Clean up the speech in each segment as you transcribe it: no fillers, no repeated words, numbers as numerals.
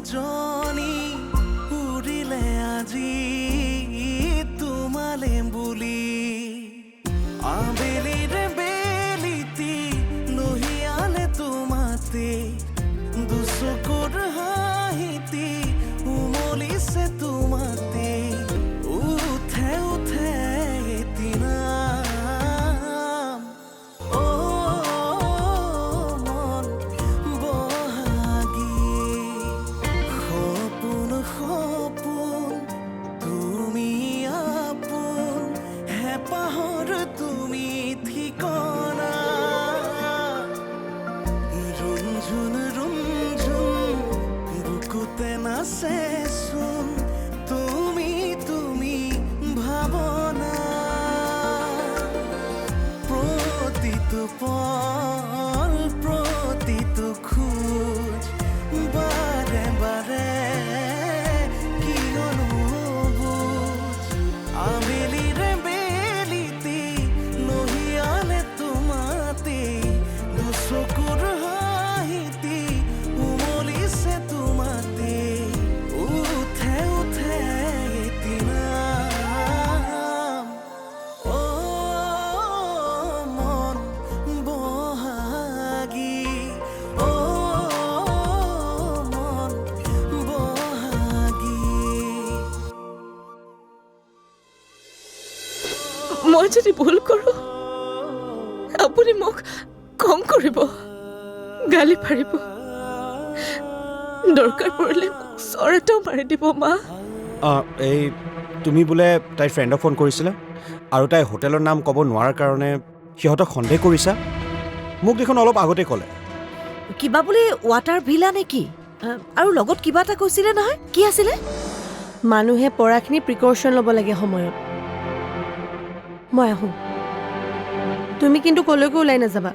জনী উৰিলে আজি তোমালে বুলি আবেলিৰে বেলিতি লহিয়ালে তোমাতে দুচকুৰ হাঁহিতি উমলিছে তোমাতে উঠে উঠে এদিনা মন বহাগী সপোন সপোন তুমি আপোন হেঁপাহৰ তুমি ঠিকনা ৰুমঝুন ৰুমঝুন বুকুতে নাচেচোন তুমি তুমি ভাৱনা প্ৰতিটো পল প্ৰতিটো খোজ বাৰে বাৰে কিয়নো বুজ আবেলিৰে বেলিতি লহিয়ালে তোমাতে দুচকুৰ হাঁহিতি উমলিছে তোমাতে উঠে উঠে এদিনা মন বহাগী মন বহাগী মই যদি ভুল কৰোঁ আপুনি মোক খং কৰিব গালি পাৰিব দৰকাৰ পৰিলে মোক চৰ এটাও মাৰি দিব মা এই তুমি বোলে তাইৰ ফ্ৰেণ্ডক ফোন কৰিছিলা আৰু তাই হোটেলৰ নাম ক'ব নোৱাৰাৰ কাৰণে সিহঁতক সন্দেহ কৰিছা মোক দেখোন অলপ আগতে ক'লে কিবা বোলে ৱাটাৰ ভিলা নেকি আৰু লগত কিবা এটা কৈছিলে নহয় কি আছিলে মানুহে পৰাখিনি প্ৰিকশ্যন ল'ব লাগে সময়ত মই আহোঁ তুমি কিন্তু কলৈকো ওলাই নাযাবা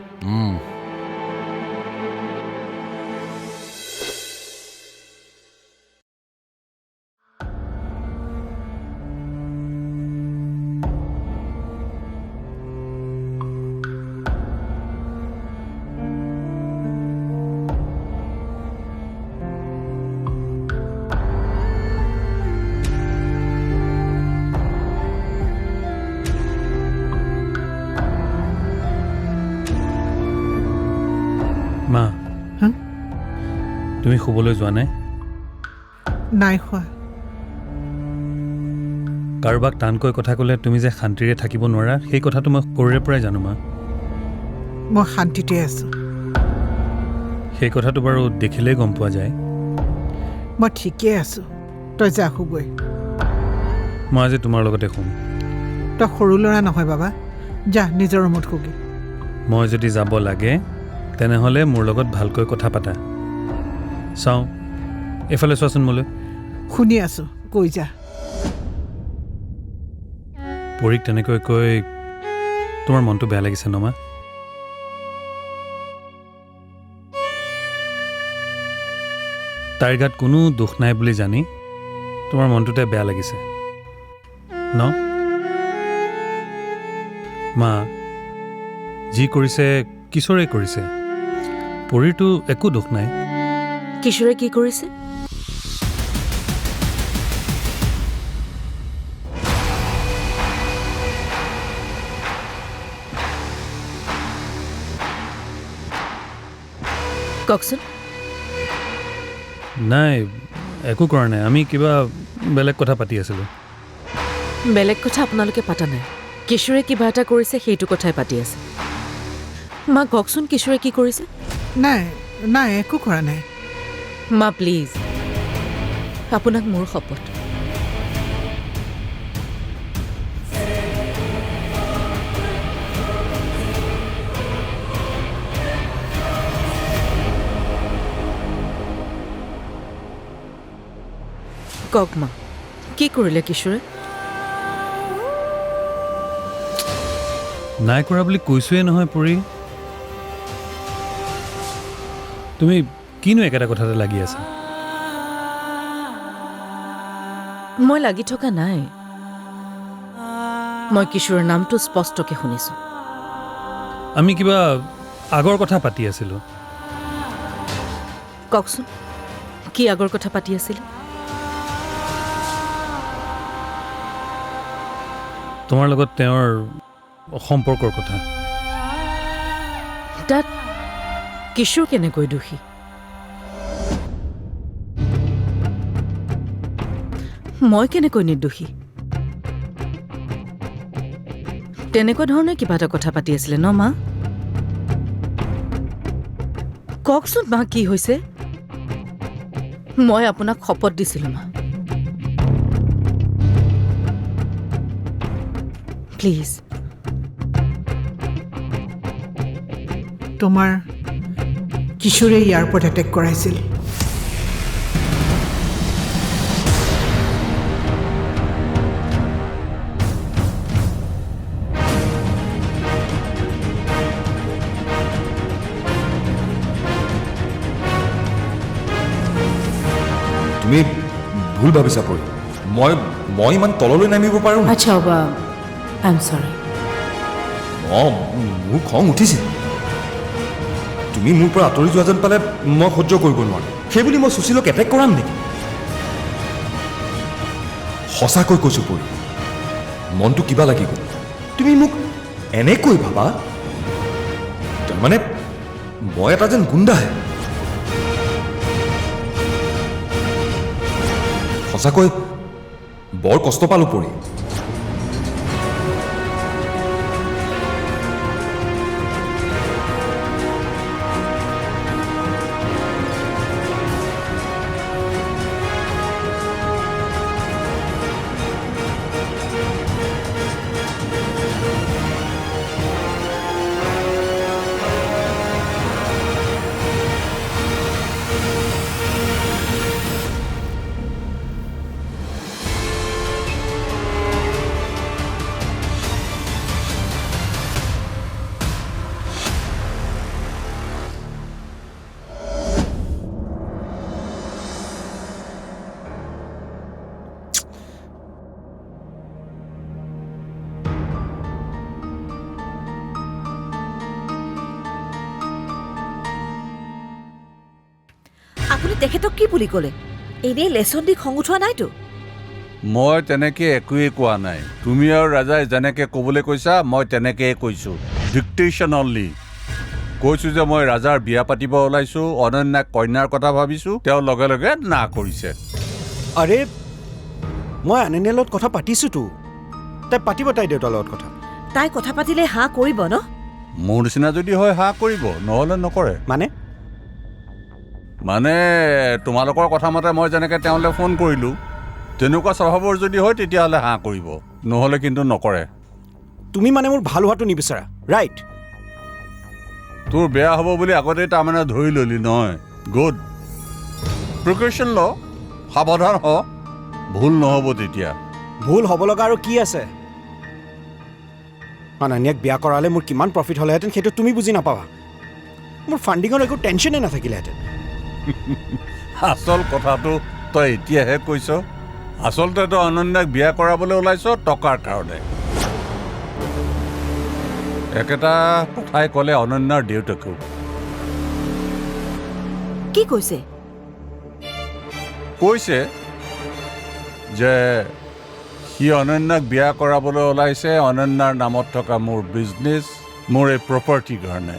মা তুমি শুবলৈ যোৱা নাই নাই খোৱা কাৰোবাক টানকৈ কথা ক'লে তুমি যে শান্তিৰে থাকিব নোৱাৰা সেই কথাটো মই সৰুৰে পৰাই জানো মা মই শান্তিতে আছোঁ সেই কথাটো বাৰু দেখিলেই গম পোৱা যায় মই ঠিকেই আছোঁ তই যা শুগৈ মই আজি তোমাৰ লগতে শুম তই সৰু ল'ৰা নহয় বাবা যা নিজৰ ৰুমত শুগৈ মই যদি যাব লাগে তেনেহ'লে মোৰ লগত ভালকৈ কথা পাতা চাওঁ এইফালে চোৱাচোন মোলৈ শুনি আছোঁ কৈ যা পৰীক তেনেকৈ কৈ তোমাৰ মনটো বেয়া লাগিছে ন মা তাইৰ গাত কোনো দুখ নাই বুলি জানি তোমাৰ মনটোতে বেয়া লাগিছে ন মা যি কৰিছে কিশোৰে কৰিছে পৰীৰটো একো দুখ নাই কিশোৰে কি কৰিছে কওকচোন নাই একো কৰা নাই আমি কিবা বেলেগ কথা পাতি আছিলোঁ বেলেগ কথা আপোনালোকে পাতা নাই কিশোৰে কিবা এটা কৰিছে সেইটো কথাই পাতি আছে মা কওকচোন কিশোৰে কি কৰিছে নাই নাই একো কৰা নাই মা প্লিজ আপোনাক মোৰ শপত কওক মা কি কৰিলে কিশোৰে নাই কৰা বুলি কৈছোৱে নহয় পৰী তুমি কিনো একেটা কথাতে লাগি আছা মই লাগি থকা নাই মই কিশোৰৰ নামটো স্পষ্টকৈ শুনিছোঁ আমি কিবা আগৰ কথা পাতি আছিলোঁ কওকচোন কি আগৰ কথা পাতি আছিল? তোমাৰ লগত তেওঁৰ সম্পৰ্কৰ কথা। তাত কিশোৰ কেনেকৈ দোষী? মই কেনেকৈ নিৰ্দোষী? তেনেকুৱা ধৰণে কিবা এটা কথা পাতি আছিলে ন মা? কওকচোন মা, কি হৈছে? মই আপোনাক শপত দিছিলোঁ মা, প্লিজ। তোমাৰ কিশোৰে ইয়াৰ ওপৰত এটেক কৰাইছিল। তুমি ভুল ভাবিছা পৰি। মই ইমান তললৈ নামিব পাৰোঁ? আচ্ছা বাবা, আই এম চৰি। মোৰ খং উঠিছিল। তুমি মোৰ পৰা আঁতৰি যোৱা যেন পালে মই সহ্য কৰিব নোৱাৰোঁ। সেইবুলি মই সুশীলক এটেক কৰাম নেকি? সঁচাকৈ কৈছোঁ পৰি, মনটো কিবা লাগি গ'ল। তুমি মোক এনেকৈ ভাবা? তাৰমানে মই এটা যেন গুণ্ডাহে। সঁচাকৈ বৰ কষ্ট পালোঁ পৰি। আপুনি তেখেতক কি বুলি ক'লে? এনেই লেচন দি খং উঠোৱা নাইতো? মই তেনেকে একোৱেই কোৱা নাই। তুমি আৰু ৰাজাই যেনেকে ক'বলৈ কৈছা মই তেনেকেই কৈছোঁ। ডিক্টেশ্যন অনলি। কৈছোঁ যে মই ৰাজাৰ বিয়া পাতিব ওলাইছোঁ, অনন্যাক কন্যাৰ কথা ভাবিছোঁ। তেওঁ লগে লগে না কৰিছে। আৰে মই অনন্যাৰ লগত কথা পাতিছোঁতো। তাই পাতিব তাই দেউতাৰ লগত কথা। তাই কথা পাতিলে হাঁ কৰিব ন? মোৰ নিচিনা যদি হয় হাঁ কৰিব, নহ'লে নকৰে। মানে তোমালোকৰ কথা মতে মই যেনেকৈ তেওঁলৈ ফোন কৰিলোঁ, তেনেকুৱা স্বভাৱৰ যদি হয় তেতিয়াহ'লে হাঁ কৰিব, নহ'লে কিন্তু নকৰে। তুমি মানে মোৰ ভাল হোৱাটো নিবিচাৰা, ৰাইট? তোৰ বেয়া হ'ব বুলি আগতেই তাৰমানে ধৰি ল'লি নহয়। গুড। প্ৰিকশ্যন ল, সাৱধান হ, ভুল নহ'ব তেতিয়া। ভুল হ'ব লগা আৰু কি আছে? অনন্যাক বিয়া কৰালে মোৰ কিমান প্ৰফিট হ'লেহেঁতেন সেইটো তুমি বুজি নাপাবা। মোৰ ফাণ্ডিঙৰ একো টেনশ্যনেই নাথাকিলেহেঁতেন। আচল কথাটো তই এতিয়াহে কৈছ। আচলতে তই অনন্যাক বিয়া কৰাবলৈ ওলাইছ টকাৰ কাৰণে। একেটা কথাই ক'লে অনন্যাৰ দেউতাকেও। কি কৈছে? কৈছে যে সি অনন্যাক বিয়া কৰাবলৈ ওলাইছে অনন্যাৰ নামত থকা মোৰ বিজনেছ, মোৰ এই প্ৰপাৰ্টিৰ কাৰণে।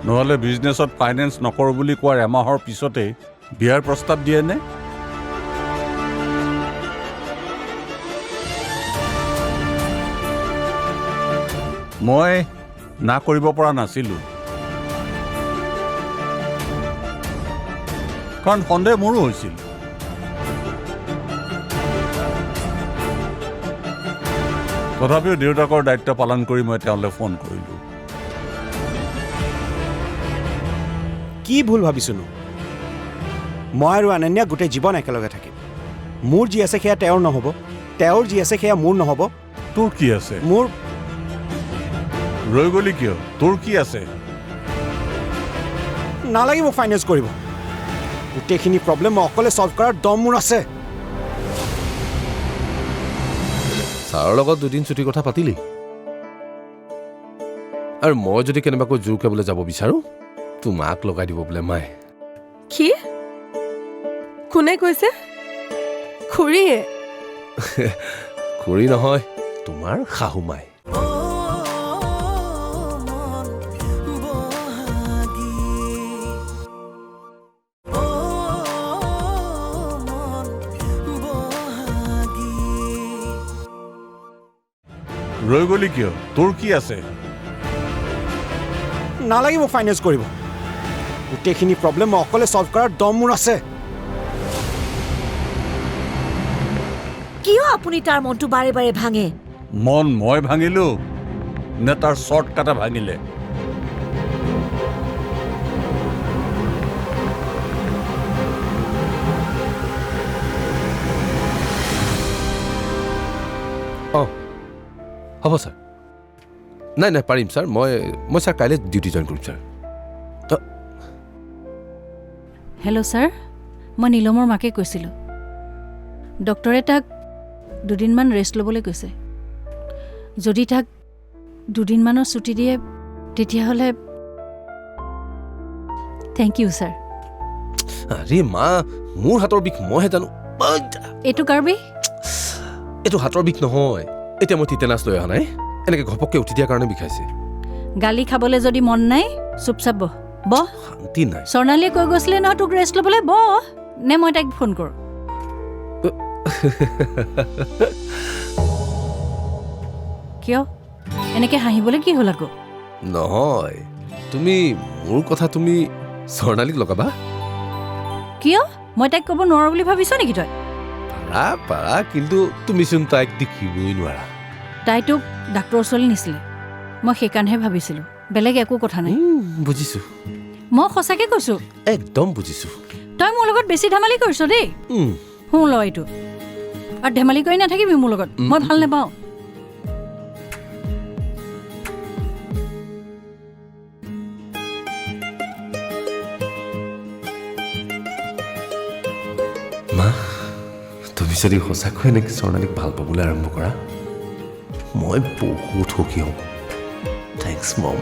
নহ'লে বিজনেছত ফাইনেন্স নকৰোঁ বুলি কোৱাৰ এমাহৰ পিছতেই বিয়াৰ প্ৰস্তাৱ দিয়েনে? মই না কৰিব পৰা নাছিলোঁ, কাৰণ সন্দেহ মোৰো হৈছিল। তথাপিও দেউতাকৰ দায়িত্ব পালন কৰি মই তেওঁলৈ ফোন কৰিলোঁ। কি ভুল ভাবিছোনো? মই আৰু অনন্যা গোটেই জীৱন একেলগে থাকিম। মোৰ যি আছে সেয়া তেওঁৰ নহ'ব, তেওঁৰ যি আছে সেয়া মোৰ নহ'ব। তোৰ কি আছে? মোৰ ৰৈ গ'লি কিয়? তোৰ কি আছে? নালাগে মোক ফাইনেন্স কৰিব। গোটেইখিনি প্ৰব্লেম মই অকলে ছল্ভ কৰাৰ দম মোৰ আছে। ছাৰৰ লগত দুদিন ছুটিৰ কথা পাতিলি? আৰু মই যদি কেনেবাকৈ জোৰ কৰিবলৈ যাব বিচাৰোঁ তোমাক লগাই দিব বোলে মায়ে কি কোনে কৈছে খুৰীয়ে খুৰী নহয় তোমাৰ শাহু মাই ৰৈ গলি কিয় তোৰ কি আছে নালাগে মোক ফাইনেন্স কৰিব গোটেইখিনি প্ৰব্লেম মই অকলে ছল্ভ কৰাৰ দম মোৰ আছে কিয় আপুনি তাৰ মনটো বাৰে বাৰে ভাঙে মন মই ভাঙিলো নে তাৰ শ্বৰ্ট কাটা ভাঙিলে অঁ হ'ব ছাৰ নাই নাই পাৰিম ছাৰ মই ছাৰ কাইলৈ ডিউটি জইন কৰিম ছাৰ হেল্ল' ছাৰ মই নীলমৰ মাকে কৈছিলোঁ ডক্টৰে তাক দুদিনমান ৰেষ্ট ল'বলৈ কৈছে যদি তাক দুদিনমানৰ ছুটি দিয়ে তেতিয়াহ'লে থেংক ইউ ছাৰ আৰে মা মোৰ হাতৰ বিষ মইহে জানো এইটো কাৰ বিষ এইটো হাতৰ বিষ নহয় এতিয়া মই টিটেনাছ লৈ অহা নাই এনেকৈ ঘপককৈ উঠি দিয়াৰ কাৰণে বিষাইছে গালি খাবলৈ যদি মন নাই চুপচাপ বহ শান্তি নাই স্বৰ্ণালীয়ে কৈ গৈছিলে নহয় তোক ৰেষ্ট ল'বলৈ বহ নে মই তাইক ফোন কৰোঁ কিয় এনেকৈ হাঁহিবলৈ কি হ'ল আকৌ নহয় তুমি মোৰ কথা তুমি স্বৰ্ণালীক লগাবা কিয় মই তাইক ক'ব নোৱাৰো বুলি ভাবিছ নেকি তই পাৰা কিন্তু তুমিচোন তাইক দেখিবই নোৱাৰা তাই তোক ডাক্তৰৰ ওচৰলৈ নিছিলে মই সেইকাৰণেহে ভাবিছিলোঁ বেলেগ একো কথা নাই বুজিছোঁ মই সঁচাকৈ কৈছোঁ একদম বুজিছোঁ তই মোৰ লগত বেছি ধেমালি কৰিছ দেই শুন ল এইটো আৰু ধেমালি কৰি নাথাকিবি মোৰ লগত মই ভাল নাপাওঁ মা তুমি যদি সঁচাকৈ এনেকৈ স্বৰ্ণালীক ভাল পাবলৈ আৰম্ভ কৰা মই বহুত সুখী হ'ম থেংকছ মম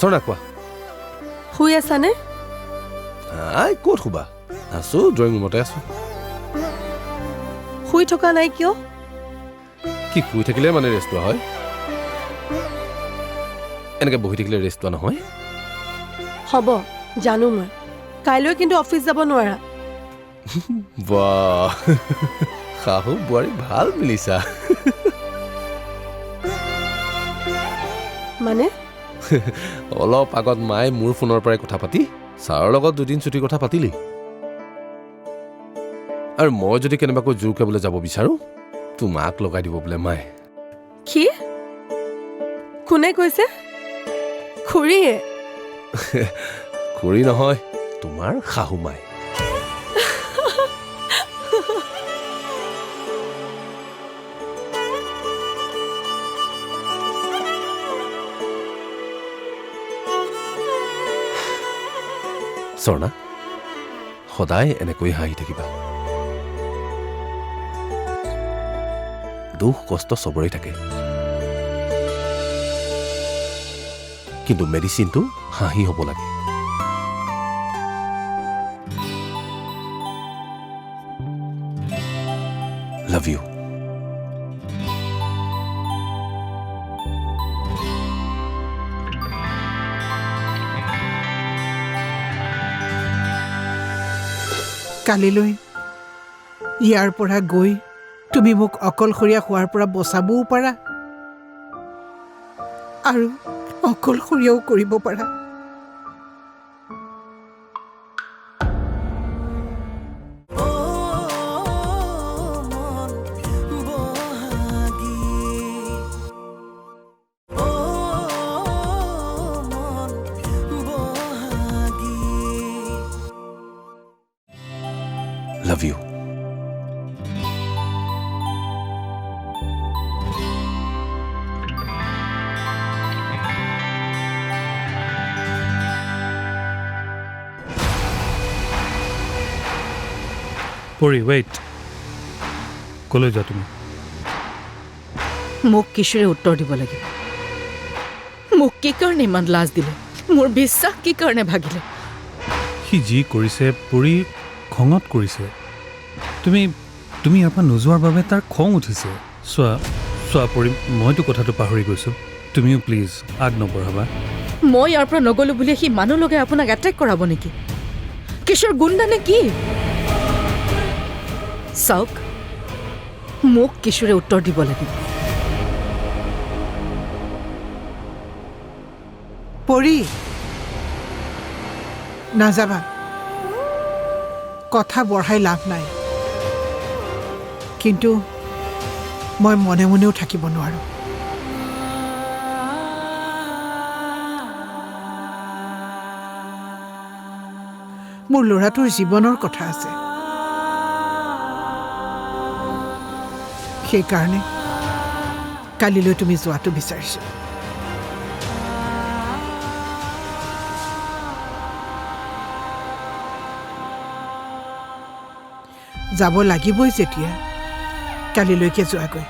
স্বৰ্ণা কোৱা শুই আছানে আই ক'ত শুবা আছোঁ ড্ৰয়িং ৰুমতে আছোঁ শুই থকা নাই কিয় কি শুই থাকিলে মানে ৰেষ্ট লোৱা হয় এনেকৈ বহি থাকিলে ৰেষ্ট লোৱা নহয় হ'ব জানো মই কাইলৈ কিন্তু অফিচ যাব নোৱাৰা বাহ শাহু বোৱাৰী ভাল মিলিছা মানে অলপ আগত মায়ে মোৰ ফোনৰ পৰাই কথা পাতি ছাৰৰ লগত দুদিন ছুটিৰ কথা পাতিলি আৰু মই যদি কেনেবাকৈ জোৰ কৰিবলৈ যাব বিচাৰোঁ তোমাক লগাই দিব বোলে মায়ে কি কোনে কৈছে খুৰীয়ে খুৰী নহয় তোমাৰ শাহু মাই স্বৰ্ণা সদায় এনেকৈ হাঁহি থাকিবা দুখ কষ্ট চবৰে থাকে কিন্তু মেডিচিনটো হাঁহি হ'ব লাগে লাভ ইউ কালিলৈ ইয়াৰ পৰা গৈ তুমি মোক অকলশৰীয়া হোৱাৰ পৰা বচাবও পাৰা আৰু অকলশৰীয়াও কৰিব পাৰা লাভ ইউ পৰি ৱেইট ক'লৈ যোৱা তুমি মোক কিশোৰে উত্তৰ দিব লাগিব মোক কি কাৰণে ইমান লাজ দিলে মোৰ বিশ্বাস কি কাৰণে ভাগিলে সি যি কৰিছে পৰি খঙত কৰিছে তুমি তুমি ইয়াৰ পৰা নোযোৱাৰ বাবে তাৰ খং উঠিছে চোৱা পৰি মইতো কথাটো পাহৰি গৈছোঁ তুমিও প্লিজ আগ নবঢ়াবা মই ইয়াৰ পৰা নগ'লো বুলি সি মানুহ লগাই আপোনাক এটেক কৰাব নেকি কিশোৰ গুণ্ডা নে কি চাওক মোক কিশোৰে উত্তৰ দিব লাগিব পৰি নাযাবা কথা বঢ়াই লাভ নাই কিন্তু মই মনে মনেও থাকিব নোৱাৰোঁ মোৰ ল'ৰাটোৰ জীৱনৰ কথা আছে সেইকাৰণে কালিলৈ তুমি যোৱাটো বিচাৰিছোঁ যাব লাগিবই যেতিয়া কালিলৈকে যোৱাগৈ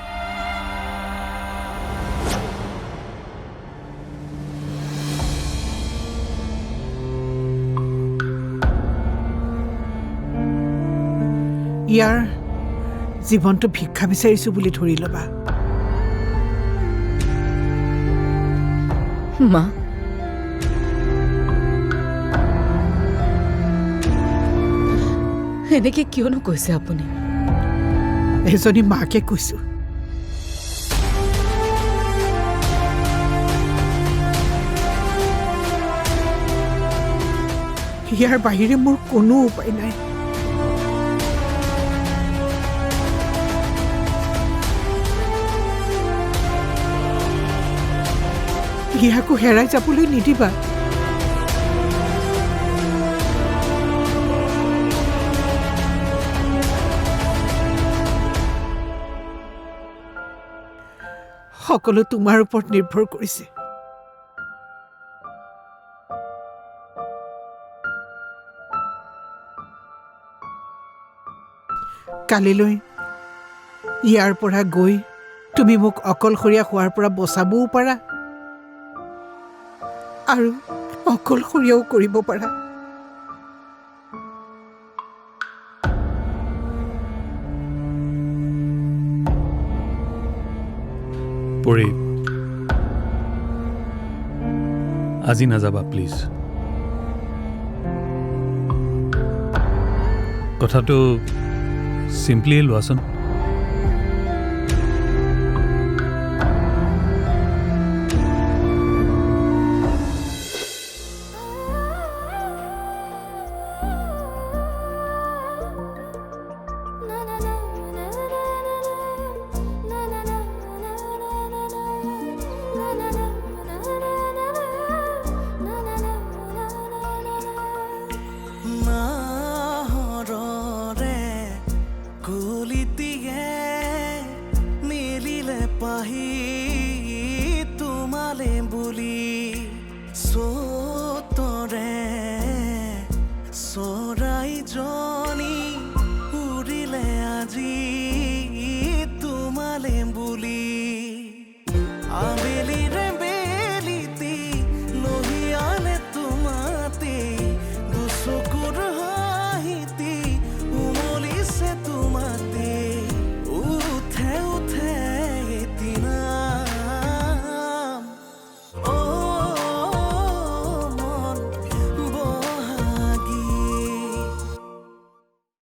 ইয়াৰ জীৱনটো ভিক্ষা বিচাৰিছোঁ বুলি ধৰি ল'বা মা এনেকে কিয়নো কৈছে আপুনি এজনী মাকে কৈছোঁ ইয়াৰ বাহিৰে মোৰ কোনো উপায় নাই ইয়াকো হেৰাই যাবলৈ নিদিবা সকলো তোমাৰ ওপৰত নিৰ্ভৰ কৰিছে কালিলৈ ইয়াৰ পৰা গৈ তুমি মোক অকলশৰীয়া হোৱাৰ পৰা বচাবও পাৰা আৰু অকলশৰীয়াও কৰিব পাৰা পৰি আজি নাযাবা প্লিজ কথাটো চিম্পলিয়ে লোৱাচোন